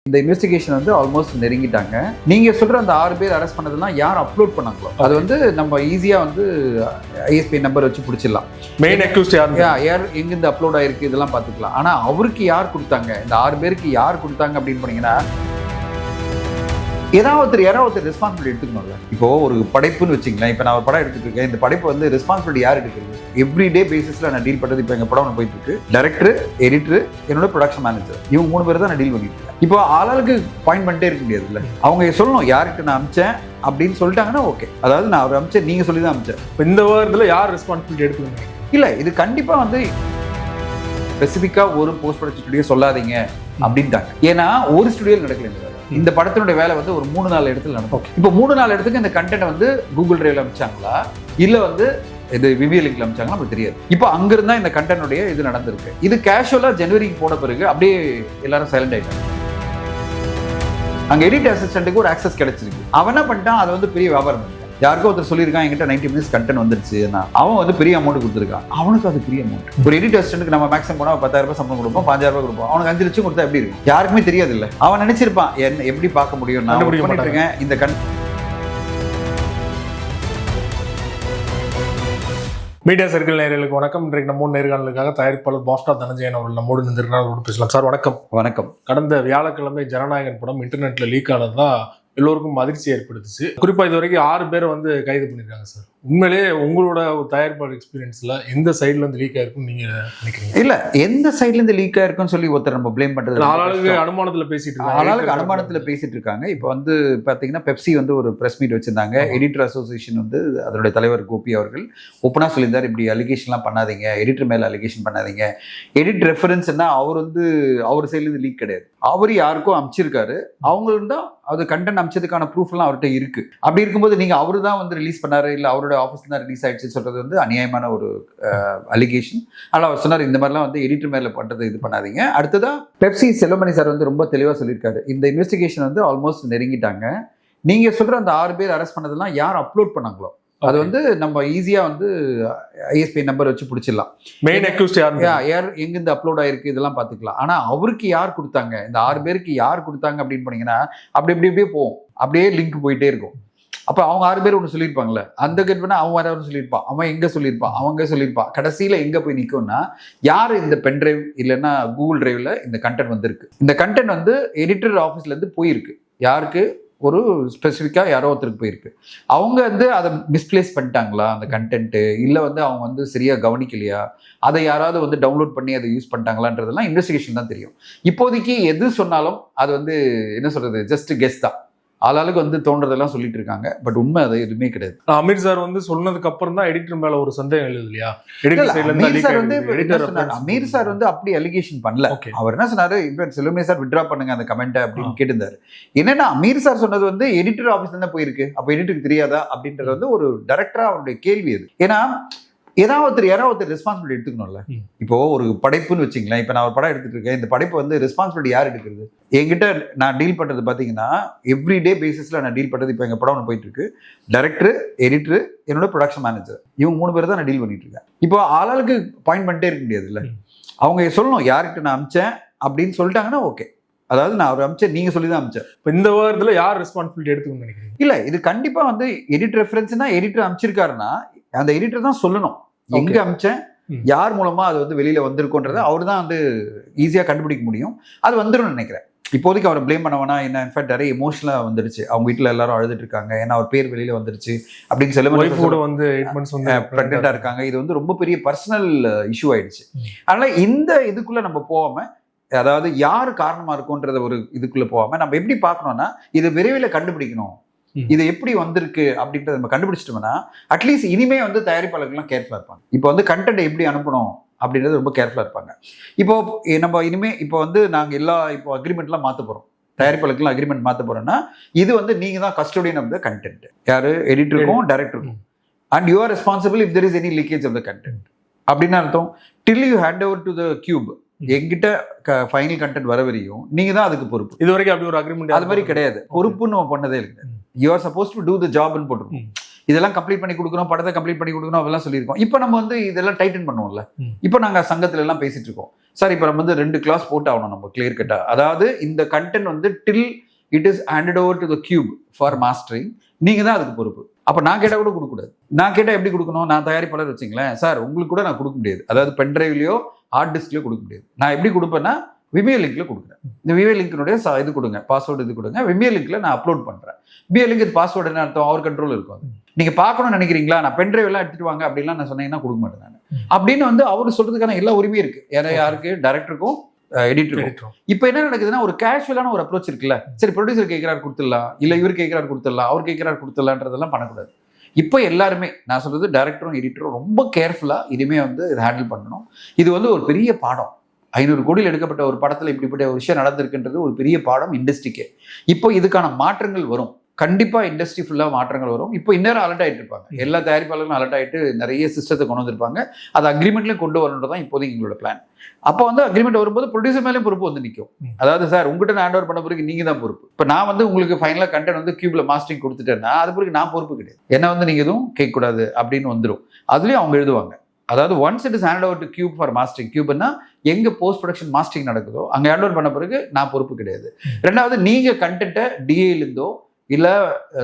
இந்த இன்வெஸ்டிகேஷன் வந்து ஆல்மோஸ்ட் நெருங்கிட்டாங்க. நீங்க சொல்ற அந்த 6 பேர் அரெஸ்ட் பண்ணதெல்லாம் யார் அப்லோட் பண்ணாங்களோ அது வந்து நம்ம ஈஸியா வந்து ஐஎஸ்பி நம்பர் வச்சு பிடிச்சிடலாம். மெயின் அக்யூஸ்ட் யார் எங்கிருந்து அப்லோட் ஆயிருக்கு இதெல்லாம் பார்த்துக்கலாம். ஆனா அவருக்கு யார் கொடுத்தாங்க, இந்த 6 பேருக்கு யார் கொடுத்தாங்க அப்படின்னு போனீங்கன்னா யாராவது ரெஸ்பான்சிபிலிட்டி எடுத்துக்கணும்ல. இப்போ ஒரு படைப்புன்னு வச்சுங்களேன், இப்போ நான் ஒரு படம் எடுத்துட்டு இருக்கேன், இந்த படைப்பு வந்து ரெஸ்பான்சிபிலிட்டி யார் எடுக்கிறது? எவ்ரிடே பேசிஸ்ல நான் டீல் பண்ணுறது. இப்போ எங்க படம் ஒன்று போயிட்டு இருக்கு, டைரக்டர், எடிட்டர், என்னோட ப்ரொடக்ஷன் மேனேஜர், இவங்க 3 பேர் தான் நான் டீல் பண்ணிட்டு இருக்கேன். இப்போ ஆளாளுக்கு பாயிண்ட் பண்ணிட்டே இருக்க முடியாது இல்லை. அவங்க சொல்லணும் யாருக்கு நான் அமிச்சேன் அப்படின்னு சொல்லிட்டாங்கன்னா ஓகே. அதாவது நான் அவர் அமிச்சேன், நீங்க சொல்லி தான் அமிச்சேன். இந்த வாரத்தில் யார் ரெஸ்பான்சிபிலிட்டி எடுத்துக்கணும்? இல்லை, இது கண்டிப்பா வந்து ஸ்பெசிஃபிக்கா ஒரு போஸ்ட் ப்ரொடக்ஷன் ஸ்டுடியோ சொல்லாதீங்க அப்படின்ட்டாங்க. ஏன்னா ஒரு ஸ்டுடியோ நடக்கல. இந்த படத்தினுடைய வேலை வந்து ஒரு 3-4 இடத்துல நடக்கும். இப்போ 3-4 இடத்துக்கு இந்த கண்டென்ட் வந்து கூகுள் டிரைவ்ல அமிச்சாங்களா இல்ல வந்து இது விவிஎல்ல அமிச்சாங்களா நமக்கு தெரியாது. இப்போ அங்கிருந்தா இந்த கண்டென்ட்டுடைய இது நடந்திருக்கு. இது கேஷுவலா ஜனவரிக்கு போன பிறகு அப்படியே எல்லாரும் சைலண்ட் ஆயிட்டாங்க. அங்க எடிட் அசிஸ்டன்ட்டுக்கு ஒரு ஆக்சஸ் கிடைச்சிருக்கு. அவன் என்ன பண்ணிட்டான், அதை வந்து பெரிய வியாபாரம் பண்ணிட்டான். யாருக்கோ ஒருத்தர் சொல்லியிருக்கான் என்கிட்ட 90 மினிட்ஸ் கண்டென்ட் வந்துருச்சு, அவன் வந்து பெரிய அமௌண்ட் கொடுத்துருக்கான். அவனுக்கு அது பெரிய அமௌண்ட். ஒரு எடிட் அசிஸ்டன்ட்க்கு நம்ம மேக்ஸிமம் போனா 10,000 ரூபாய் சம்பளம் கொடுப்போம், 5,000 ரூபாய் கொடுப்போம். அவனுக்கு 5 லட்சம் கொடுத்தா எப்படி இருக்கும்? யாருக்குமே தெரியாது இல்ல. அவன் நினைச்சிருப்பான் என்ன எப்படி பார்க்க முடியும், நான் பண்ணிட்டு இருக்கேன் இந்த மீடியா சர்க்கிள் நேயர்களுக்கு வணக்கம். இன்றைக்கு நம்ம நேர்காணலுக்காக தயாரிப்பாளர் பாஸ்டா தனஞ்சயன் அவர்கள் நம்மோடு நின்றிருக்கிறார். பேசலாம் சார். வணக்கம். வணக்கம். கடந்த வியாழக்கிழமை ஜனநாயகன் படம் இன்டர்நெட்ல லீக் ஆனதுதான் எல்லோருக்கும் அதிர்ச்சி ஏற்படுத்துச்சு. குறிப்பா இது வரைக்கும் 6 பேரை வந்து கைது பண்ணிருக்காங்க சார். உண்மையிலேயே உங்களோட தயாரிப்பாளர் எக்ஸ்பீரியன்ஸ்ல எந்த சைட்ல இருந்து லீக் ஆயிருக்குன்னு நீங்க நினைக்கிறீங்க? இல்ல, எந்த சைட்ல இருந்து லீக் ஆயிருக்குன்னு சொல்லி ஒருத்தர் நம்ம ப்ளேம் பண்றது ஆளாளுக்கு அனுமானத்துல பேசிட்டு இருக்காங்க. இப்போ வந்து பாத்தீங்கன்னா பெப்சி வந்து ஒரு பிரஸ் மீட் வச்சிருந்தாங்க. எடிட்டர் அசோசியேஷன் வந்து அதனுடைய தலைவர் கோபி அவர்கள் ஓப்பனா சொல்லியிருந்தார், இப்படி அலிகேஷன்லாம் பண்ணாதீங்க, எடிட்டர் மேல அலிகேஷன் பண்ணாதீங்க. எடிட் ரெஃபரன்ஸ்னா அவர் வந்து அவர் சைட்ல இருந்து லீக் கிடையாது. அவர் யாருக்கும் அமிச்சிருக்காரு, அவங்களும் தான் அது கண்டென்ட் அமிச்சதுக்கான ப்ரூஃப் எல்லாம் அவர்கிட்ட இருக்கு. அப்படி இருக்கும்போது நீங்க அவரு தான் வந்து ரிலீஸ் பண்ணாரு இல்ல அவரோட ஆஃபீஸ்ல தான் ரிலீஸ் ஆயிடுச்சுன்னு சொல்றது வந்து அநியாயமான ஒரு அலிகேஷன். அதனால அவர் சொன்னார் இந்த மாதிரிலாம் வந்து எடிட்டர் மேல பண்றது இது பண்ணாதீங்க. அடுத்ததா பெப்சி செல்வமணி சார் வந்து ரொம்ப தெளிவா சொல்லியிருக்காரு, இந்த இன்வெஸ்டிகேஷன் வந்து ஆல்மோஸ்ட் நெருங்கிட்டாங்க. நீங்க சொல்ற அந்த 6 பேர் அரெஸ்ட் பண்ணதெல்லாம் யார் அப்லோட் பண்ணாங்களோ அது வந்து நம்ம ஈஸியா வந்து ஐஎஸ்பி நம்பர் வச்சு பிடிச்சிடலாம். மெயின் அக்யூஸ்ட் யார் எங்கிருந்து அப்லோட் ஆயிருக்கு இதெல்லாம் பார்த்துக்கலாம். ஆனா அவருக்கு யார் கொடுத்தாங்க, இந்த 6 பேருக்கு யார் கொடுத்தாங்க அப்படின்னு போனீங்கன்னா அப்படியே போகும், அப்படியே லிங்க் போயிட்டே இருக்கும். அப்ப அவங்க 6 பேர் ஒன்று சொல்லியிருப்பாங்கல்ல, அந்த கேட் பண்ணா அவன் வேற ஒன்று சொல்லியிருப்பான், அவன் எங்க சொல்லியிருப்பான், அவங்க சொல்லியிருப்பான். கடைசியில எங்க போய் நிற்கும்னா யார் இந்த பென் டிரைவ் இல்லைன்னா கூகுள் டிரைவ்ல இந்த கண்டென்ட் வந்திருக்கு. இந்த கண்டென்ட் வந்து எடிட்டர் ஆஃபீஸ்ல இருந்து போயிருக்கு. யாருக்கு? ஒரு ஸ்பெசிஃபிக்கா யாரோ ஒருத்தருக்கு போயிருக்கு. அவங்க வந்து அதை மிஸ்பிளேஸ் பண்ணிட்டாங்களா அந்த கண்டென்ட், இல்லை வந்து அவங்க வந்து சரியா கவனிக்கலையா, அதை யாராவது வந்து டவுன்லோட் பண்ணி அதை யூஸ் பண்ணிட்டாங்களான்றதெல்லாம் இன்வெஸ்டிகேஷன் தான் தெரியும். இப்போதைக்கு எது சொன்னாலும் அது வந்து என்ன சொல்றது, ஜஸ்ட் கெஸ் தான். ஆளாளுக்கு வந்து தோன்றதெல்லாம் சொல்லிட்டு இருக்காங்க. பட் உண்மை அது எதுவுமே கிடையாது. அமீர் சார் வந்து சொன்னதுக்கு அப்புறம் தான் எடிட்டர் மேல ஒரு சந்தேகம் எழுது இல்லையா? அமீர் சார் வந்து அப்படி அலிகேஷன் பண்ணல. அவர் என்ன சொன்னாரு, இப்ப செல்வமணி சார் வித்ட்ரா பண்ணுங்க அந்த கமெண்ட் அப்படின்னு கேட்டிருந்தாரு. என்னன்னா அமீர் சார் சொன்னது வந்து எடிட்டர் ஆஃபீஸ் தான் போயிருக்கு, அப்ப எடிட்டருக்கு தெரியாதா அப்படின்றது வந்து ஒரு டைரக்டரா அவருடைய கேள்வி அது. ஏன்னா யாராவது ரெஸ்பான்சிபிலிட்டி எடுத்துக்கணும்ல. இப்போ ஒரு படைப்புன்னு வச்சுங்களேன், இப்போ நான் ஒரு படம் எடுத்துட்டு இருக்கேன், இந்த படைப்பு வந்து ரெஸ்பான்சிபிலிட்டி யார் எடுக்கிறது? என்கிட்ட நான் டீல் பண்றது பாத்தீங்கன்னா எவ்ரிடே பேசிஸ்ல நான் டீல் பண்றது. இப்போ எங்க படம் ஒன்று போயிட்டு இருக்கு, டைரக்டர், எடிட்டர், என்னோட ப்ரொடக்ஷன் மேனேஜர், இவங்க 3 பேர் தான் நான் டீல் பண்ணிட்டு இருக்கேன். இப்போ ஆளாளுக்கு பாயிண்ட் பண்ணிட்டே இருக்க முடியாது இல்ல. அவங்க சொல்லணும் யாருக்கு நான் அமிச்சேன் அப்படின்னு சொல்லிட்டாங்கன்னா ஓகே. அதாவது நான் அவர் அமிச்சேன், நீங்க சொல்லி தான் அமிச்சேன். இப்போ இந்த வாரத்துல யார் ரெஸ்பான்சிபிலிட்டி எடுத்துக்கணும்னு நினைக்கிறீங்க? இல்ல, இது கண்டிப்பா வந்து எடிட் ரெஃபரன்ஸ்னா எடிட்டர் அமிச்சிருக்காருன்னா அந்த எடிட்டர் தான் சொல்லணும் எங்க அமிச்சேன், யார் மூலமா அது வந்து வெளியில வந்திருக்குன்றத அவர் தான் வந்து ஈஸியா கண்டுபிடிக்க முடியும். அது வந்துடும் நினைக்கிறேன். இப்போதைக்கு அவரை பிளேம் பண்ணவனா என்ன, இன்ஃபேக்ட் நிறைய எமோஷனலா வந்துருச்சு. அவங்க வீட்டுல எல்லாரும் அழுதுட்டு இருக்காங்க, ஏன்னா அவர் பேர் வெளியில வந்துருச்சு அப்படின்னு சொல்ல வந்து பிரெக்னெண்டா இருக்காங்க. இது வந்து ரொம்ப பெரிய பர்சனல் இஷ்யூ ஆயிடுச்சு. அதனால இந்த இதுக்குள்ள நம்ம போகாம, அதாவது யாரு காரணமா இருக்கும்ன்றத ஒரு இதுக்குள்ள போகாம நம்ம எப்படி பார்க்கணும்னா இது விரைவில் கண்டுபிடிக்கணும், இது எப்படி வந்திருக்கு அப்படின்றத நம்ம கண்டுபிடிச்சிட்டோம்னா அட்லீஸ்ட் இனிமே வந்து தயாரிப்பாளர்கள்லாம் கேர்ஃபுல்லா இருப்பாங்க. இப்போ வந்து கண்டென்ட் எப்படி அனுப்பணும் அப்படின்றது ரொம்ப கேர்ஃபுல்லா இருப்பாங்க. இப்போ நம்ம இனிமே இப்போ வந்து நாங்க இப்போ அக்ரிமெண்ட்லாம் மாற்ற போறோம், தயாரிப்பாளர்கள்லாம் அக்ரிமெண்ட் மாற்ற போறோம்னா இது வந்து நீங்க தான் கஸ்டோடியன் ஆஃப் த கண்டென்ட், யாரு எடிட்டருக்கும் டைரக்டருக்கும், and you are responsible if there is any leakage of the content. அப்படின்னு அர்த்தம் till you hand over to the Qube, எங்கிட்ட ஃபைனல் கண்டென்ட் வர வரையும் நீங்க தான் அதுக்கு பொறுப்பு. இது வரைக்கும் அப்படி ஒரு அக்ரிமெண்ட் அது மாதிரி கிடையாது. பொறுப்புன்னு நம்ம பண்ணதே இல்லை. You are suppose to do the ஜாப்னு போட்டுருக்கோம். இதெல்லாம் கம்ப்ளீட் பண்ணி கொடுக்கணும், படத்தை கம்ப்ளீட் பண்ணி கொடுக்கணும் அதெல்லாம் சொல்லியிருக்கோம். இப்போ நம்ம வந்து இதெல்லாம் டைட்டன் பண்ணுவோம்ல. இப்போ நாங்கள் சங்கத்துல எல்லாம் பேசிட்டு இருக்கோம் சார். இப்போ நம்ம வந்து 2 கிளாஸ் போட்டு ஆகணும் நம்ம கிளியர் கட்டா. அதாவது இந்த கண்டென்ட் வந்து டில் it is handed over to the cube for mastering, நீங்க தான் அதுக்கு பொறுப்பு. அப்ப நான் கேட்டா கூட கொடுக்கக்கூடாது. நான் கேட்டா எப்படி கொடுக்கணும்? நான் தயாரிப்பாளர் வச்சுங்களேன் சார், உங்களுக்கு கூட நான் கொடுக்க முடியாது. அதாவது பென்ட்ரைவ்லயோ ஹார்ட் டிஸ்க்லயோ கொடுக்க முடியாது. நான் எப்படி கொடுப்பேன்னா விமியோ லிங்க்ல கொடுக்குறேன். இந்த விமியோ லிங்க்னுடைய இது கொடுங்க, பாஸ்வேர்டு இது கொடுங்க, விமியோ லிங்க்ல நான் அப்லோட் பண்றேன். விமியோ லிங்க் இது பாஸ்வேர்டு என்ன அர்த்தம்? அவர் கண்ட்ரோல் இருக்கும். நீங்க பார்க்கணும்னு நினைக்கிறீங்களா? நான் பென்ட்ரைவ் எல்லாம் எடுத்துட்டு வாங்க அப்படின்லாம் நான் சொன்னீங்கன்னா கொடுக்க மாட்டேன் நான். அப்படின்னு வந்து அவர் சொல்றதுக்கான எல்லா உரிமையும் இருக்கு. யாருக்கு? டைரக்டருக்கும் எடிட்டருக்கும். இப்போ என்ன நடக்குதுன்னா ஒரு கேஷுவலான ஒரு அப்ரோச் இருக்குல்ல. சரி, ப்ரொடியூசர் கேட்கிறார் கொடுத்துடலாம், இல்ல இவர் கேட்கிறார் கொடுத்துடலாம், அவர் கேட்கிறார் கொடுத்துடலான்றதெல்லாம் பண்ணக்கூடாது. இப்போ எல்லாருமே நான் சொல்றது டைரக்டரும் எடிட்டரும் ரொம்ப கேர்ஃபுல்லா இனிமே வந்து இதை ஹேண்டில் பண்ணணும். இது வந்து ஒரு பெரிய பாடம். 500 கோடியில் எடுக்கப்பட்ட ஒரு படத்துல இப்படிப்பட்ட ஒரு விஷயம் நடந்திருக்குன்றது ஒரு பெரிய பாடம் இண்டஸ்ட்ரிக்கே. இப்போ இதுக்கான மாற்றங்கள் வரும். கண்டிப்பா இண்டஸ்ட்ரி ஃபுல்லா மாற்றங்கள் வரும். இப்போ இன்னும் அலர்ட் ஆயிட்டு இருப்பாங்க. எல்லா தயாரிப்பாளர்களும் அலர்ட் ஆயிட்டு நிறைய சிஸ்டத்தை கொண்டு வந்திருப்பாங்க. அது அக்ரிமெண்ட்லயும் கொண்டு வரணுன்றதான் இப்போதைக்கு எங்களோட பிளான். அப்போ வந்து அக்ரிமெண்ட் வரும்போது ப்ரொடியூசர் மேலேயும் பொறுப்பு வந்து நிற்கும். அதாவது சார் உங்ககிட்ட நான் ஹேண்ட் ஓவர் பண்ண பிறகு நீங்க தான் பொறுப்பு. இப்போ நான் வந்து உங்களுக்கு ஃபைனலாக கண்டென்ட் வந்து கியூப்ல மாஸ்டரிங் கொடுத்துட்டேன்னா அது பிறகு நான் பொறுப்பு கிடையாது. என்ன வந்து நீங்க எதுவும் கேட்கக்கூடாது அப்படின்னு வந்துடும். அதுலயும் அவங்க எழுதுவாங்க. அதாவது once it is hand over to Qube for mastering. கியூப்னா எங்க போஸ்ட் ப்ரொடக்ஷன் மாஸ்டரிங் நடக்குதோ அங்கே ஹேண்ட் ஓவர் பண்ண பிறகு நான் பொறுப்பு கிடையாது. ரெண்டாவது, நீங்க கண்டென்ட்டை டிஏலேருந்தோ இல்ல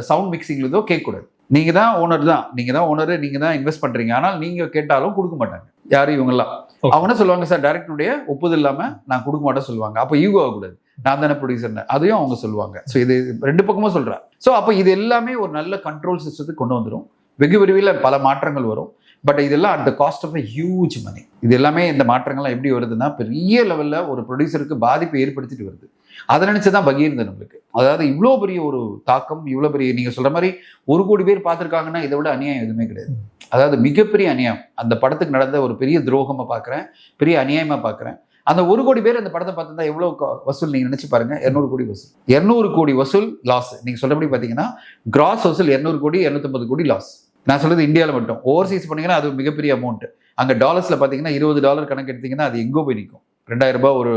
சவுண்ட் மிக்சிங்லேருந்தோ கேட்கக்கூடாது. நீங்க தான் ஓனர் தான், நீங்க தான் ஓனர், நீங்க தான் இன்வெஸ்ட் பண்றீங்க. ஆனால் நீங்க கேட்டாலும் கொடுக்க மாட்டாங்க. யாரும் இவங்கெல்லாம் அவங்க என்ன சொல்லுவாங்க? சார் டைரக்டருடைய ஒப்புதல் இல்லாம நான் கொடுக்க மாட்டேன் சொல்லுவாங்க. அப்போ ஈகோ ஆகக்கூடாது, நான் தானே ப்ரொடியூசர்னு அதையும் அவங்க சொல்லுவாங்க. ஸோ இது 2 பக்கமும் சொல்றேன். ஸோ அப்போ இது எல்லாமே ஒரு நல்ல கண்ட்ரோல் சிஸ்டத்துக்கு கொண்டு வந்துடும். வெகு விரைவில் பல மாற்றங்கள் வரும். பட் இதெல்லாம் at the cost of a huge money. இது எல்லாமே இந்த மாற்றங்கள்லாம் எப்படி வருதுன்னா பெரிய லெவல்ல ஒரு ப்ரொடியூசருக்கு பாதிப்பை ஏற்படுத்திட்டு வருது. அதை நினைச்சுதான் பகீர்ந்து நம்மளுக்கு. அதாவது இவ்வளோ பெரிய ஒரு தாக்கம், இவ்வளோ பெரிய நீங்க சொல்ற மாதிரி 1 கோடி பேர் பார்த்துருக்காங்கன்னா இதை விட அநியாயம் எதுவுமே கிடையாது. அதாவது மிகப்பெரிய அநியாயம். அந்த படத்துக்கு நடந்த ஒரு பெரிய துரோகமா பார்க்குறேன், பெரிய அநியாயமா பார்க்குறேன். அந்த 1 கோடி பேர் அந்த படத்தை பார்த்துருந்தா எவ்வளவு வசூல் நீங்க நினைச்சு பாருங்க. 200 கோடி வசூல், 200 கோடி வசூல் லாஸ். நீங்க சொல்றபடி பாத்தீங்கன்னா கிராஸ் வசூல் 200 கோடி, 250 கோடி லாஸ். நான் சொல்றது இந்தியாவில் மட்டும். ஓவர்சீஸ் பண்ணீங்கன்னா அது மிகப்பெரிய அமௌண்ட். அங்கே டாலர்ஸ்ல பார்த்தீங்கன்னா $20 கணக்கு எடுத்தீங்கன்னா அது எங்கோ போய் நிற்கும். 2000 ரூபாய் ஒரு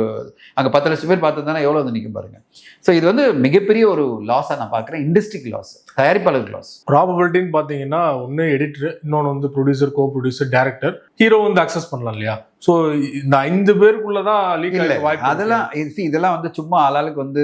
அங்கே 10 லட்சம் பேர் பார்த்ததுனா எவ்வளோ வந்து நிற்கும் பாருங்க. ஸோ இது வந்து மிகப்பெரிய ஒரு லாஸாக நான் பார்க்குறேன். இண்டஸ்ட்ரிக்கு லாஸ், தயாரிப்பாளருக்கு லாஸ். ப்ராபபிலிட்டின்னு பார்த்தீங்கன்னா ஒன்று எடிட்டர், இன்னொன்று வந்து ப்ரொடியூசர், கோ ப்ரொடியூசர், டேரக்டர், ஹீரோ வந்து அக்சஸ் பண்ணலாம் இல்லையா? ஸோ இந்த 5 பேருக்குள்ளதான் லீக் ஆக வாய்ப்பு. அதெல்லாம் இதெல்லாம் வந்து சும்மா ஆளாளுக்கு வந்து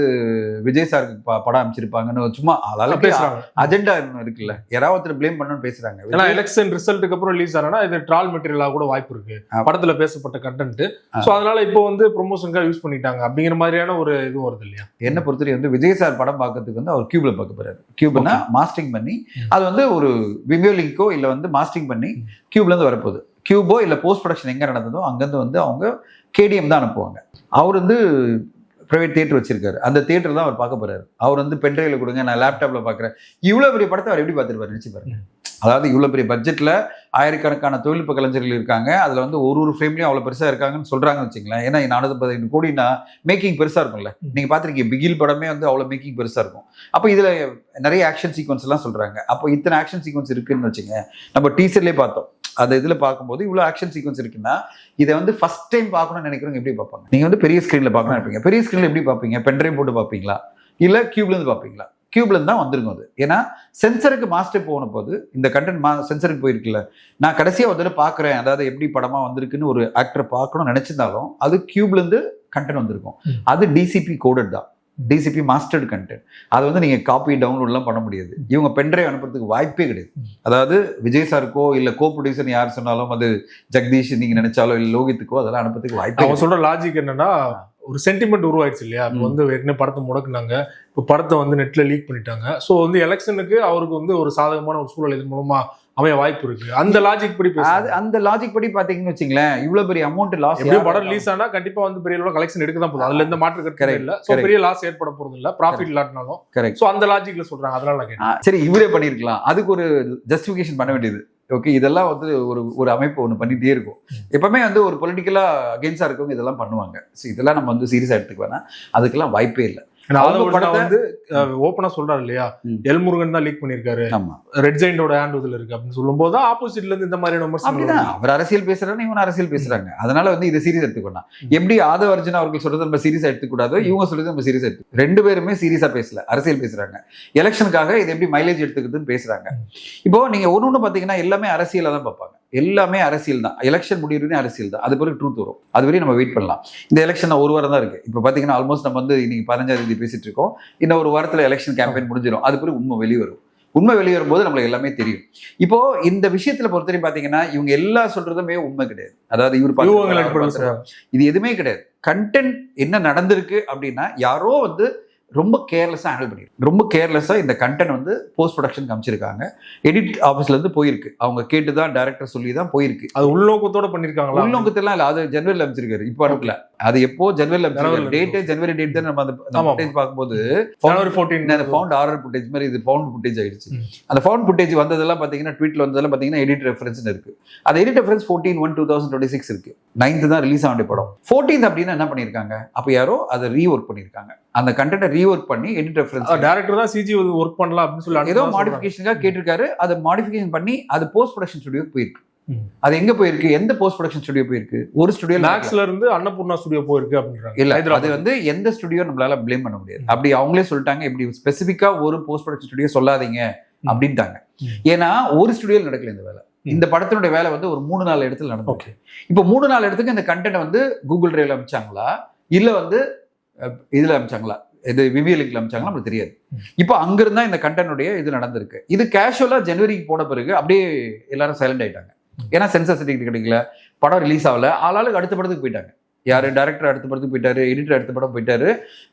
விஜய் சாருக்கு படம் அமைச்சிருப்பாங்கன்னு சும்மா ஆளாளுக்கு பேசுறாங்க. அஜெண்டா இருக்குல்ல, யாராவது பிளேம் பண்ணணும்னு பேசுறாங்க. ஏன்னா எலெக்ஷன் ரிசல்ட்டுக்கு அப்புறம் ரிலீஸ் ஆனா இது ட்ரால் மெட்டீரியலாக கூட வாய்ப்பு இருக்கு, படத்துல பேசப்பட்ட கண்டென்ட். ஸோ அதனால இப்போ வந்து ப்ரொமோஷனுக்காக யூஸ் பண்ணிட்டாங்க அப்படிங்கிற மாதிரியான ஒரு இது வருது இல்லையா? என்ன பொறுத்தவரை வந்து விஜய் சார் படம் பார்க்கறதுக்கு வந்து அவர் கியூப்ல பார்க்க போறாரு. கியூப்னா மாஸ்டரிங் பண்ணி அது வந்து ஒரு விமியோ லிங்கோ இல்ல வந்து மாஸ்டரிங் பண்ணி கியூப்ல இருந்து வரப்போகுது. கியூபோ இல்லை போஸ்ட் ப்ரொடக்ஷன் எங்கே நடந்ததோ அங்கேருந்து வந்து அவங்க கேடிஎம் தான் அனுப்புவாங்க. அவர் வந்து ப்ரைவேட் தியேட்டர் வச்சிருக்காரு. அந்த தியேட்டர் தான் அவர் பார்க்க போறாரு. அவர் வந்து பென்ட்ரைவ்ல கொடுங்க, நான் லேப்டாப்ல பார்க்குறேன். இவ்வளோ பெரிய படத்தை அவர் எப்படி பார்த்துருப்பாரு நினைச்சு பாருங்க. அதாவது இவ்வளோ பெரிய பட்ஜெட்ல ஆயிரக்கணக்கான தொழில்நுட்ப கலைஞர்கள் இருக்காங்க. அதில் வந்து ஒரு ஃப்ரேம்லையும் அவ்வளோ பெருசாக இருக்காங்கன்னு சொல்றாங்கன்னு வச்சுங்களேன். ஏன்னா 415 கோடினா மேக்கிங் பெருசாக இருக்கும்ல. நீங்கள் பார்த்துருக்கீங்க பிகில் படமே வந்து அவ்வளோ மேக்கிங் பெருசாக இருக்கும். அப்போ இதில் நிறைய ஆக்ஷன் சீக்வன்ஸ் எல்லாம் சொல்றாங்க. அப்போ இத்தனை ஆக்ஷன் சீக்வன்ஸ் இருக்குன்னு வச்சுங்க. நம்ம டீசர்லேயே பார்த்தோம். அந்த இதில் பார்க்கும்போது இவ்வளோ ஆக்ஷன் சீக்வன்ஸ் இருக்குன்னா இதை வந்து ஃபர்ஸ்ட் டைம் பார்க்கணும்னு நினைக்கிறவங்க எப்படி பார்ப்பாங்க? நீங்கள் வந்து பெரிய ஸ்க்ரீனில் பார்க்கணும் நினைப்பீங்க. பெரிய ஸ்க்ரீனில் எப்படி பார்ப்பீங்க? பென்ட்ரைவ் போட்டு பார்ப்பீங்களா இல்லை கியூப்லேருந்து பார்ப்பீங்களா? கியூப்லேருந்து தான் வந்துருக்கும் அது. ஏன்னா சென்சருக்கு மாஸ்டர் போன போது இந்த கண்டென்ட் சென்சருக்கு போயிருக்குல்ல. நான் கடைசியாக வந்து பார்க்குறேன், அதாவது எப்படி படமாக வந்திருக்குன்னு ஒரு ஆக்டரை பார்க்கணும்னு நினச்சிருந்தாலும் அது கியூப்லேருந்து கண்டென்ட் வந்திருக்கும். அது டிசிபி கோடட் தான், டிசிபி மாஸ்டர்டு கண்டென்ட். அது வந்து நீங்கள் காப்பி டவுன்லோட்லாம் பண்ண முடியாது. இவங்க பென்ட்ரைவ் அனுப்புறதுக்கு வாய்ப்பே கிடையாது. அதாவது விஜய் சாருக்கோ இல்லை கோ ப்ரொடியூசர் யார் சொன்னாலும், அது ஜெகதீஷ் நீங்கள் நினைச்சாலோ இல்லை லோகித்துக்கோ அதெல்லாம் அனுப்புறதுக்கு வாய்ப்பு. அவங்க சொல்ற லாஜிக் என்னன்னா ஒரு சென்டிமெண்ட் உருவாயிடுச்சு இல்லையா? இப்போ வந்து ஏற்கனவே படத்தை முடக்குனாங்க, இப்போ படத்தை வந்து நெட்ல லீக் பண்ணிட்டாங்க. ஸோ வந்து எலெக்ஷனுக்கு அவருக்கு வந்து ஒரு சாதகமான ஒரு சூழல் இதன் மூலமா அமைய வாய்ப்பு இருக்கு. அந்த லாஜிக் படி அந்த லாஜிக் படி பாத்தீங்கன்னு வச்சுங்களேன், இவ்வளவு பெரிய அமௌண்ட் லாஸ். படம் ரிலீஸ் ஆனா கண்டிப்பா வந்து பெரிய அளவுல கலெக்ஷன் எடுக்க தான் போகுது. அதுல எந்த மாற்று கருத்து இல்ல. சோ பெரிய லாஸ் ஏற்பட போறது இல்ல, ப்ராஃபிட் இல்லாட்டினாலும். கரெக்ட். சோ அந்த லாஜிக்ல சொல்றாங்க. அதனால சரி இவரே பண்ணிருக்கலாம், அதுக்கு ஒரு ஜஸ்டிபிகேஷன் பண்ண வேண்டியது. ஓகே, இதெல்லாம் வந்து ஒரு அமைப்பு ஒன்று பண்ணிட்டே இருக்கும். எப்பவுமே வந்து ஒரு பொலிட்டிக்கலா அகெயின்ஸ்டா இருக்கவங்க இதெல்லாம் பண்ணுவாங்க. ஸோ இதெல்லாம் நம்ம வந்து சீரியஸா எடுத்துக்க வேணாம், அதுக்கெல்லாம் வாய்ப்பே இல்லை. படத்தை வந்து ஓப்பனா சொல்றாரு இல்லையா, எல்முருகன் தான் லீக் பண்ணிருக்காரு, ரெட் ஜெயிண்டோட ஹேண்ட் இதுல இருக்கு அப்படின்னு சொல்லும் போது ஆப்போசிட்ல இருந்து இந்த மாதிரியான விமர்சனம். அவர் அரசியல் பேசுறாரு, இவங்க அரசியல் பேசுறாங்க. அதனால வந்து இது சீரியஸ் எடுத்துக்கணும். எப்படி ஆதவ அர்ஜுனா அவர்கள் சொல்றது நம்ம சீரியஸா எடுத்துக்கூடாதோ, இவங்க சொல்றது நம்ம சீரியஸா எடுத்து, ரெண்டு பேருமே சீரியஸா பேசல, அரசியல் பேசுறாங்க. எலெக்ஷனுக்காக இது எப்படி மைலேஜ் எடுத்துக்குதுன்னு பேசுறாங்க. இப்போ நீங்க ஒண்ணு பாத்தீங்கன்னா எல்லாமே அரசியலா தான் பார்ப்பாங்க, எல்லாமே அரசியல் தான். எலெக்ஷன் முடிவுனே அரசியல் தான். அது பிறகு ட்ரூத் வரும், அது வரையும் நம்ம வெயிட் பண்ணலாம். இந்த எலெக்ஷன் ஒரு வாரம் தான் இருக்கு. இப்போ பாத்தீங்கன்னா ஆல்மோஸ்ட் நம்ம வந்து இன்னைக்கு 15ஆம் தேதி பேசிட்டு இருக்கோம். இன்னும் ஒரு வாரத்துல எலெக்ஷன் கேம்பெயின் முடிஞ்சிடும். அது பிறகு உண்மை வெளியே வரும். உண்மை வெளியே வரும்போது நம்மளுக்கு எல்லாமே தெரியும். இப்போ இந்த விஷயத்துல பொறுத்தவரை பாத்தீங்கன்னா இவங்க எல்லாம் சொல்றதுமே உண்மை கிடையாது. அதாவது இது எதுவுமே கிடையாது. கண்டென்ட் என்ன நடந்திருக்கு அப்படின்னா யாரோ வந்து ரொம்ப கேர்லெஸ்ஸாக ஹேண்டில் பண்ணிருக்கு. ரொம்ப கேர்லெஸ்ஸாக இந்த கண்டென்ட் வந்து போஸ்ட் ப்ரொடக்ஷன் காமிச்சிருக்காங்க. எடிட் ஆஃபீஸ்ல இருந்து போயிருக்கு. அவங்க கேட்டு தான் டைரக்டர் சொல்லி தான் போயிருக்கு. அது உள்நோக்கத்தோட பண்ணிருக்காங்களா? உள்நோக்கத்தெல்லாம் இல்லை, அது ஜனவரியில் அமைச்சிருக்காரு. இப்போ அனுப்பல, அது எப்போ ஜனவரியில் அமைச்சிருக்காரு. டேட்டு ஜனவரி டேட் தான். நம்ம அந்த ஃபுட்டேஜ் பார்க்கும்போது ஜனவரி 14 ஃபவுண்ட் ஆர்டர் ஃபுட்டேஜ் மாதிரி இது ஃபவுண்ட் ஃபுட்டேஜ் ஆயிடுச்சு. அந்த ஃபவுண்ட் ஃபுட்டேஜ் வந்ததெல்லாம் பார்த்தீங்கன்னா ட்வீட்ல வந்ததெல்லாம் பார்த்தீங்கன்னா எடிட் ரெஃபரன்ஸ் இருக்கு. அது எடிட் ரெஃபரன்ஸ் 14/1/2026 இருக்கு. 9th தான் ரிலீஸ் ஆன படம். 14th அப்படின்னா என்ன பண்ணிருக்காங்க, அப்போ யாரோ அதை ரீஒர்க் பண்ணிருக்காங்க. அந்த கண்டென்ட்டை ரீஒர்க் பண்ணி எடிட் ரெஃபரன்ஸ் டைரக்டர் தான் சிஜி ஒர்க் பண்ணலாம் அப்படின்னு சொல்லி ஏதோ மாடிஃபிகேஷனுக்காக கேட்டிருக்காரு. அதை மாடிஃபிகேஷன் பண்ணி அது போஸ்ட் ப்ரொடக்ஷன் ஸ்டுடியோக்கு போயிருக்கு. அது எங்க போயிருக்கு, எந்த போஸ்ட் ப்ரொடக்ஷன் ஸ்டுடியோ போயிருக்கு? ஒரு ஸ்டுடியோ மேக்ஸ்ல இருந்து அன்னபூர்ணா ஸ்டுடியோ போயிருக்கு அப்படின்றாங்க. இல்ல, அது வந்து எந்த ஸ்டுடியோ நம்மளால ப்ளேம் பண்ண முடியாது. அப்படி அவங்களே சொல்லிட்டாங்க, இப்படி ஸ்பெசிஃபிக்கா ஒரு போஸ்ட் ப்ரொடக்ஷன் ஸ்டுடியோ சொல்லாதீங்க அப்படின்ட்டாங்க. ஏன்னா ஒரு ஸ்டுடியோல நடக்கல இந்த வேலை. இந்த படத்தினுடைய வேலை வந்து ஒரு 3-4 இடத்துல நடந்துச்சு. இப்போ 3-4 இடத்துக்கு இந்த கண்டென்ட் வந்து கூகுள் டிரைவ்ல அமைச்சாங்களா இல்ல வந்து இதுல அமைச்சாங்களா, இது விவிஎலுக்கு அமைச்சாங்களா நமக்கு தெரியாது. இப்போ அங்கிருந்தா இந்த கண்டென்ட்டுடைய இது நடந்திருக்கு. இது கேஷுவலா ஜனவரிக்கு போன பிறகு அப்படியே எல்லாரும் சைலண்ட் ஆயிட்டாங்க. ஏன்னா சென்சார் சர்டிஃபிகேட் கிடைக்கல, படம் ரிலீஸ் ஆகல. ஆளாளுக்கு அடுத்த படத்துக்கு போயிட்டாங்க. யாரு டைரக்டர் அடுத்த படத்துக்கு போயிட்டாரு, எடிட்டர் அடுத்த படம் போயிட்டாரு,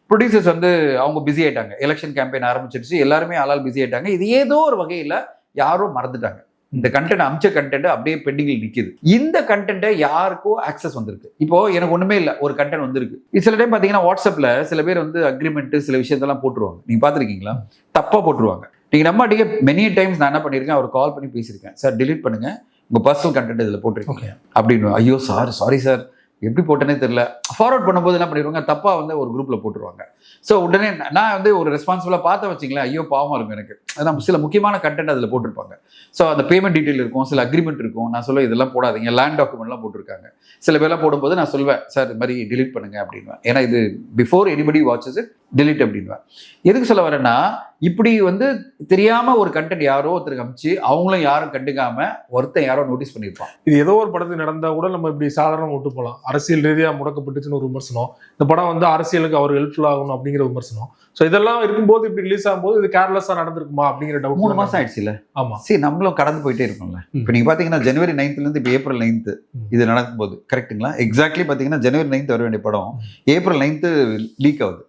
ப்ரொடியூசர்ஸ் வந்து அவங்க பிஸி ஆயிட்டாங்க. எலெக்ஷன் கேம்பெயின் ஆரம்பிச்சிருச்சு, எல்லாருமே ஆளால் பிஸி ஆயிட்டாங்க. இது ஏதோ ஒரு வகையில யாரும் மறந்துட்டாங்க. இந்த கண்டென்ட் அமிச்ச கண்டென்ட் அப்படியே பெண்டிங்கில் நிற்குது. இந்த கண்டென்ட்டை யாருக்கோ ஆக்சஸ் வந்திருக்கு. இப்போ எனக்கு ஒண்ணுமே இல்லை, ஒரு கண்டென்ட் வந்திருக்கு. சில டைம் பாத்தீங்கன்னா வாட்ஸ்அப்ல சில பேர் வந்து அக்ரிமெண்ட் சில விஷயத்தெல்லாம் போட்டுருவாங்க. நீங்க பாத்துருக்கீங்களா? தப்பா போட்டுருவாங்க. நீங்க நம்ம அடிக்க மெனி டைம்ஸ் நான் என்ன பண்ணிருக்கேன், அவர் கால் பண்ணி பேசியிருக்கேன். சார் டிலீட் பண்ணுங்க, உங்க பர்சனல் கண்டென்ட் இதுல போட்டிருக்கீங்க அப்படின்னு. ஐயோ சாரி சார், எப்படி போட்டேனே தெரியல. ஃபார்வர்ட் பண்ணும்போது என்ன பண்ணிடுவாங்க, தப்பா வந்து ஒரு குரூப்ல போட்டுருவாங்க. ஸோ உடனே நான் வந்து ஒரு ரெஸ்பான்சிபிளா பார்த்து வச்சிங்களேன், ஐயோ பாவமா இருக்கும் எனக்கு. அதான் சில முக்கியமான கண்டென்ட் அதில் போட்டிருப்பாங்க. ஸோ அந்த பேமெண்ட் டீட்டெயில் இருக்கும், சில அக்ரிமெண்ட் இருக்கும். நான் சொல்லுவேன் இதெல்லாம் போடாதீங்க, லேண்ட் டாக்குமெண்ட்லாம் போட்டிருக்காங்க. சில பேர்லாம் போடும்போது நான் சொல்வேன், சார் இது மாதிரி டிலீட் பண்ணுங்க அப்படின்வேன். ஏன்னா இது before anybody watches it delete அப்படின்வேன். எதுக்கு சொல்ல வரேன்னா, இப்படி வந்து தெரியாம ஒரு கண்டென்ட் யாரோ ஒருத்தருக்கு அமைச்சு அவங்களும் யாரும் கண்டுக்காம ஒருத்தன் யாரோ நோட்டீஸ் பண்ணியிருப்பான். இது ஏதோ ஒரு படத்துக்கு நடந்தா கூட நம்ம இப்படி சாதாரண விட்டு போகலாம். அரசியல் ரீதியா முடக்கப்பட்டுச்சுன்னு ஒரு விமர்சனம், இந்த படம் வந்து அரசியலுக்கு அவர் ஹெல்ப்ஃபுல் ஆகணும் அப்படிங்கிற விமர்சனம். ஸோ இதெல்லாம் இருக்கும்போது இப்படி ரிலீஸ் ஆகும்போது இது கேர்லெஸ்ஸா நடந்திருக்குமா அப்படிங்கிற டவுட். 3 மாசம் ஆயிடுச்சு இல்ல? ஆமா. சரி, நம்மளும் கடந்து போயிட்டே இருக்கோம்ல. இப்போ நீங்க பாத்தீங்கன்னா ஜனவரி 9th இருந்து இப்போ ஏப்ரல் 9th இது நடக்கும்போது கரெக்டுங்களா? எக்ஸாக்ட்லி பாத்தீங்கன்னா ஜனவரி 9th வர வேண்டிய படம் ஏப்ரல் 9th லீக் ஆகுது.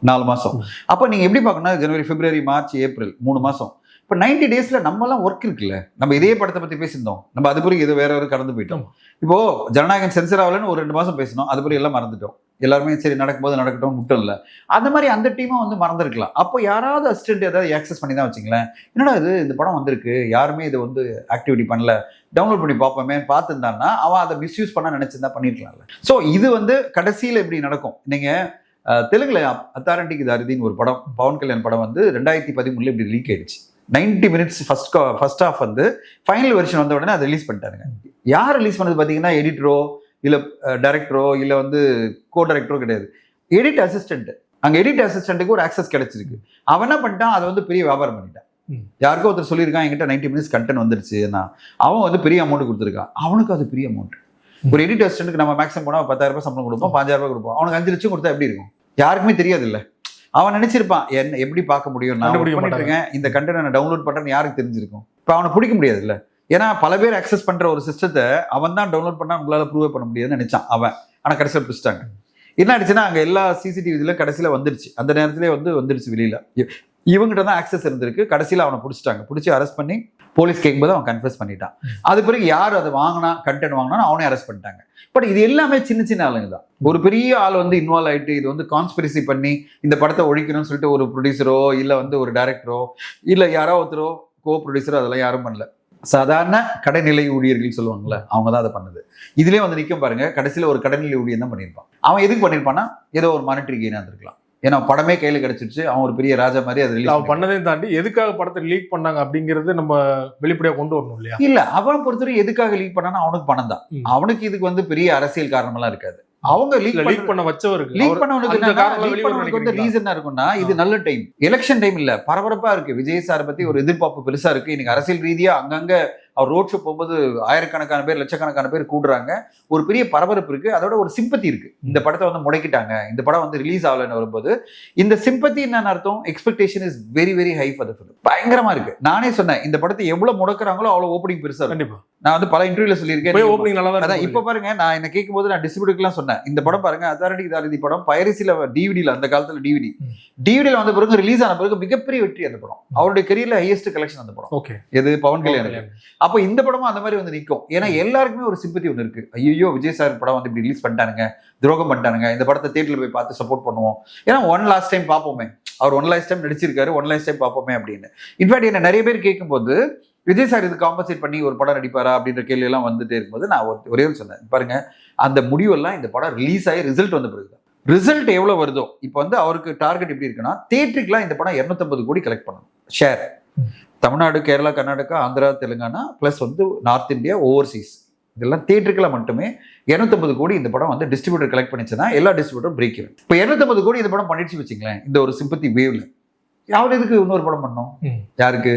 4 மாசம். அப்போ நீங்க எப்படி பார்க்கணும், ஜனவரி பிப்ரவரி மார்ச் ஏப்ரல் 3 மாசம். இப்போ 90 daysல நம்மலாம் ஒர்க் இருக்குல்ல. நம்ம இதே படத்தை பத்தி பேசியிருந்தோம், நம்ம அது பிறகு இது வேற கடந்து போயிட்டோம். இப்போ ஜனநாயகன் சென்சர் ஆகலன்னு ஒரு 2 மாசம் பேசணும், அது பிறகு எல்லாம் மறந்துட்டோம். எல்லாருமே சரி நடக்கும்போது நடக்கட்டும் விட்டோம் இல்லை. அந்த மாதிரி அந்த டீமும் வந்து மறந்துருக்கலாம். அப்போ யாராவது அசிஸ்டன்ட் ஏதாவது ஆக்சஸ் பண்ணி தான் வச்சுங்களேன், என்னடா இது இந்த படம் வந்திருக்கு, யாருமே இது வந்து ஆக்டிவிட்டி பண்ணல, டவுன்லோட் பண்ணி பார்ப்போமே பார்த்துருந்தான்னா அவன் அதை மிஸ்யூஸ் பண்ண நினைச்சிருந்தா பண்ணிருக்கலாம்ல. ஸோ இது வந்து கடைசியில் இப்படி நடக்கும். நீங்க தெலுங்குல அத்தாரண்டிக்கு தாரிதின்னு ஒரு படம், பவன் கல்யாண் படம் வந்து 2013 இப்படி லீக் ஆயிடுச்சு. 90 minutes ஃபர்ஸ்ட் ஹாஃப் வந்து ஃபைனல் வெர்ஷன் வந்த உடனே அதை ரிலீஸ் பண்ணிட்டாருங்க. யார் ரிலீஸ் பண்ணது பார்த்தீங்கன்னா எடிட்டரோ இல்லை டைரக்டரோ இல்லை வந்து கோ டைரக்டரோ கிடையாது, எடிட் அசிஸ்டன்ட். அங்கே எடிட் அசிஸ்டன்ட்டுக்கு ஒரு ஆக்சஸ் கிடைச்சிருக்கு. அவன் என்ன பண்ணிட்டான், அதை வந்து பெரிய வியாபாரம் பண்ணிட்டான். யாருக்கோ ஒருத்தர் சொல்லியிருக்கான் என்கிட்ட 90 minutes கண்டென்ட் வந்துருச்சுன்னா அவன் வந்து பெரிய அமௌண்ட் கொடுத்துருக்கான். அவனுக்கு அது பெரிய அமௌண்ட். ஒரு எடிட் அசிஸ்டன்ட்டுக்கு நம்ம மேக்ஸிமம் போனால் 10,000 சம்பளம் கொடுப்போம், 5,000 கொடுப்போம். அவனுக்கு 5 லட்சம் கொடுத்தா எப்படி இருக்கும்? யாருக்குமே தெரியாது இல்லை. அவன் நினைச்சிருப்பான் என்ன எப்படி பார்க்க முடியும், நான் பண்ணிட்டு இருக்கேன் இந்த கண்டென்ட் நான் டவுன்லோட் பண்றேன்னு யாருக்கு தெரிஞ்சிருக்கும்? இப்போ அவனை பிடிக்க முடியாது இல்லை. ஏன்னா பல பேர் அக்சஸ் பண்ற ஒரு சிஸ்டத்தை அவன் தான் டவுன்லோட் பண்ணா உங்களால ப்ரூவ் பண்ண முடியாதுன்னு நினைச்சான் அவன். ஆனா கடைசியில் பிடிச்சிட்டாங்க. என்ன ஆயிடுச்சுன்னா அங்கே எல்லா சிசிடிவில கடைசியில் வந்துருச்சு, அந்த நேரத்திலே வந்துருச்சு வெளியில. இவங்ககிட்ட தான் ஆக்சஸ் இருந்திருக்கு. கடைசியில் அவனை பிடிச்சிட்டாங்க. பிடிச்சி அரெஸ்ட் பண்ணி போலீஸ் கேட்கும்போது அவன் கன்ஃபெஸ் பண்ணிட்டான். அது பிறகு யார் அதை வாங்கினா கண்டென்ட் வாங்கினா அவனே அரெஸ்ட் பண்ணிட்டாங்க. பட் இது எல்லாமே சின்ன சின்ன ஆளுங்க தான். ஒரு பெரிய ஆள் வந்து இன்வால்வ் ஆகிட்டு இது வந்து கான்ஸ்பிரசி பண்ணி இந்த படத்தை ஒழிக்கணும்னு சொல்லிட்டு ஒரு ப்ரொடியூசரோ இல்லை வந்து ஒரு டைரக்டரோ இல்லை யாரோ ஒருத்தரோ கோ ப்ரொடியூசரோ அதெல்லாம் யாரும் பண்ணல. சாதாரண கடைநிலை ஊழியர்கள் சொல்லுவாங்கல்ல, அவங்க தான் அதை பண்ணது. இதுலேயே வந்து நிற்கும் பாருங்க, கடைசியில் ஒரு கடைநிலை ஊழியர் தான் பண்ணியிருப்பான். அவன் எதுக்கு பண்ணியிருப்பான்னா ஏதோ ஒரு மானிட்டரி கெயினாக இருந்திருக்கலாம். ஏன்னா படமே கையில கிடைச்சிருச்சு, அவன் ஒரு பெரிய ராஜா மாதிரி அதை அவன் ரிலீஸ் பண்ணதையும் தாண்டி எதுக்காக படத்தை லீக் பண்ணாங்க அப்படிங்கறது நம்ம வெளிப்படையா கொண்டு வரணும் இல்லையா? இல்ல. அவன் பொறுத்தவரை எதுக்காக லீக் பண்ணானா அவனுக்கு பணம் தான். அவனுக்கு இதுக்கு வந்து பெரிய அரசியல் காரணமெல்லாம் இருக்காது. அவங்க லீக் பண்ண வச்சவருக்கு லீக் பண்ணவனுக்கு வந்து ரீசனா இருக்கும்னா இது நல்ல டைம், எலெக்ஷன் டைம் இல்ல, பரபரப்பா இருக்கு. விஜய் சார் பத்தி ஒரு எதிர்பார்ப்பு பெருசா இருக்கு. இன்னைக்கு அரசியல் ரீதியா அங்கங்க அவர் ரோட் ஷோ போகும்போது ஆயிரக்கணக்கான பேர் லட்சக்கணக்கான பேர் கூடுறாங்க. ஒரு பெரிய பரபரப்பு இருக்கு. அதோட ஒரு சிம்பத்தி இருக்கு. இந்த படத்தை வந்து முடக்கிட்டாங்க, இந்த படம் வந்து ரிலீஸ் ஆகலன்னு வரும்போது இந்த சிம்பத்தி என்னன்னு அர்த்தம், expectation is very very high for the film. பயங்கரமா இருக்கு. நானே சொன்னேன் இந்த படத்தை எவ்வளவு முடக்குறாங்களோ அவ்வளவு ஓப்பனிங் பெருசா இருக்கும். கண்டிப்பா நான் வந்து பல இன்டர்வியூல சொல்லியிருக்கேன். ஓப்பனிங் நல்லா தான் அதான் இப்ப பாருங்க, நான் என்ன கேட்கும்போது நான் டிஸ்ட்ரிபியூட்டர்லாம் சொன்னேன் இந்த படம் பாருங்க அதாரிட்டி படம் பைரசில டிவிடில அந்த காலத்துல டிவிடில வந்த பிறகு ரிலீஸ் ஆன பிறகு மிகப்பெரிய வெற்றி அந்த படம். அவருடைய கெரியர்ல ஹையஸ்ட் கலெக்ஷன் அந்த படம். ஓகே, எது பவன் கல்யாணம். அப்போ இந்த படமும் அந்த மாதிரி வந்து நிற்கும். ஏன்னா எல்லாருக்குமே ஒரு சிம்பத்தி ஒன்று இருக்கு. ஐயோ விஜய் சார் படம் வந்து இப்படி ரிலீஸ் பண்ணிட்டானுங்க, துரோகம் பண்ணிட்டானுங்க, இந்த படத்தை தியேட்டர்ல போய் பார்த்து சப்போர்ட் பண்ணுவோம். ஏன்னா ஒன் லாஸ்ட் டைம் பார்ப்போமே, அவர் ஒன் லாஸ்ட் டைம் நடிச்சிருக்காரு, ஒன் லாஸ்ட் டைம் பார்ப்போமே அப்படின்னு. இன்ஃபேக்ட் என்ன நிறைய பேர் கேட்கும்போது விஜய் சார் இது காம்பன்சேட் பண்ணி ஒரு படம் நடிப்பாரா அப்படின்ற கேள்வி எல்லாம் வந்துட்டே இருக்கும்போது நான் ஒரே சொன்னேன், பாருங்க அந்த முடிவெல்லாம் இந்த படம் ரிலீஸ் ஆகி ரிசல்ட் வந்த பிறகுதான். ரிசல்ட் எவ்வளவு வருதோ, இப்போ வந்து அவருக்கு டார்கெட் எப்படி இருக்குன்னா தியேட்டருக்குலாம் இந்த படம் 250 கோடி கலெக்ட் பண்ணணும் ஷேர். தமிழ்நாடு, கேரளா, கர்நாடகா, ஆந்திரா, தெலுங்கானா பிளஸ் வந்து நார்த் இந்தியா, ஓவர்சீஸ் இதெல்லாம் தியேட்டருக்குள்ள மட்டுமே 250 கோடி இந்த படம் வந்து டிஸ்ட்ரிபியூட்டர் கலெக்ட் பண்ணிச்சுன்னா எல்லா டிஸ்ட்ரிபியூட்டரும் பிரேக் இவன். இப்போ 250 கோடி இந்த படம் பண்ணிடுச்சு வச்சுங்களேன், இந்த ஒரு சிம்பத்தி வேவ்ல யாரும் எதுக்கு இன்னொரு படம் பண்ணோம், யாருக்கு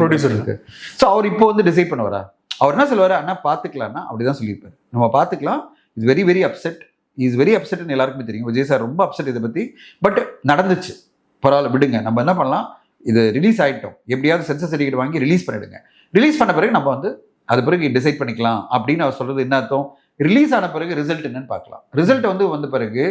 ப்ரொடியூசருக்கு. ஸோ அவர் இப்போ வந்து டிசைட் பண்ணுவாரா, அவர் என்ன சொல்லுவாரு, அண்ணா பார்த்துக்கலாம்னா அப்படிதான் சொல்லியிருப்பாரு, நம்ம பார்த்துக்கலாம், is very very upset, is very அப்செட்னு எல்லாருக்குமே தெரியும். விஜய் சார் ரொம்ப அப்செட் இதை பத்தி. பட் நடந்துச்சு, பரவாயில்ல விடுங்க, நம்ம என்ன பண்ணலாம், இது ரிலீஸ் ஆகிட்டோம், எப்படியாவது சென்சர் சர்டிஃபிகேட் வாங்கி ரிலீஸ் பண்ணிடுங்க, ரிலீஸ் பண்ண பிறகு நம்ம வந்து அது பிறகு டிசைட் பண்ணிக்கலாம் அப்படின்னு அவர் சொல்றது என்ன அர்த்தம், ரிலீஸ் ஆன பிறகு ரிசல்ட் என்னன்னு பார்க்கலாம். ரிசல்ட் வந்து வந்த பிறகு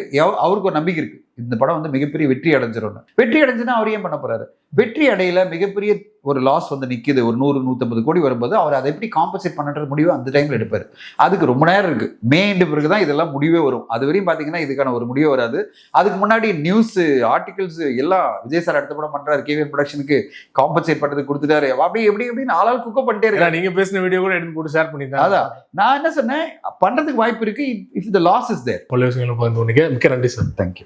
அவருக்கு ஒரு நம்பிக்கை இருக்கு, இந்த படம் வந்து மிகப்பெரிய வெற்றி அடைஞ்சிடும். வெற்றி அடைஞ்சுன்னா அவர் ஏன் பண்ண போறாரு, வெற்றி அடையில மிகப்பெரிய ஒரு லாஸ் வந்து நிக்குது, ஒரு 100-150 கோடி வரும்போது அவர் அதை எப்படி காம்பன்சேட் பண்ணுற முடிவு அந்த டைம்ல எடுப்பாரு. அதுக்கு ரொம்ப நேரம் இருக்கு, மே எண்டு பிறகுதான் இதெல்லாம் முடிவே வரும். அது வரையும் பாத்தீங்கன்னா இதுக்கான ஒரு முடிவே வராது. அதுக்கு முன்னாடி நியூஸ் ஆர்டிகல்ஸ் எல்லாம் விஜய் சார் அடுத்த படம் பண்றாரு, கேவிஎம் ப்ரொடக்ஷனுக்கு காம்பன்சேட் பண்றது கொடுத்துட்டாரு, அப்படி எப்படி ஆளால் குக்க பண்ணிட்டே இருக்கு. நீங்க பேசின வீடியோ கூட எடுத்து போட்டு ஷேர் பண்ணிருந்தேன். அதான் நான் என்ன சொன்னேன், பண்றதுக்கு வாய்ப்பு இருக்கு if the loss is there. பல விஷயங்களும் பகிர்ந்து கொண்டீங்க. மிக்க நன்றி சார். தேங்க்யூ.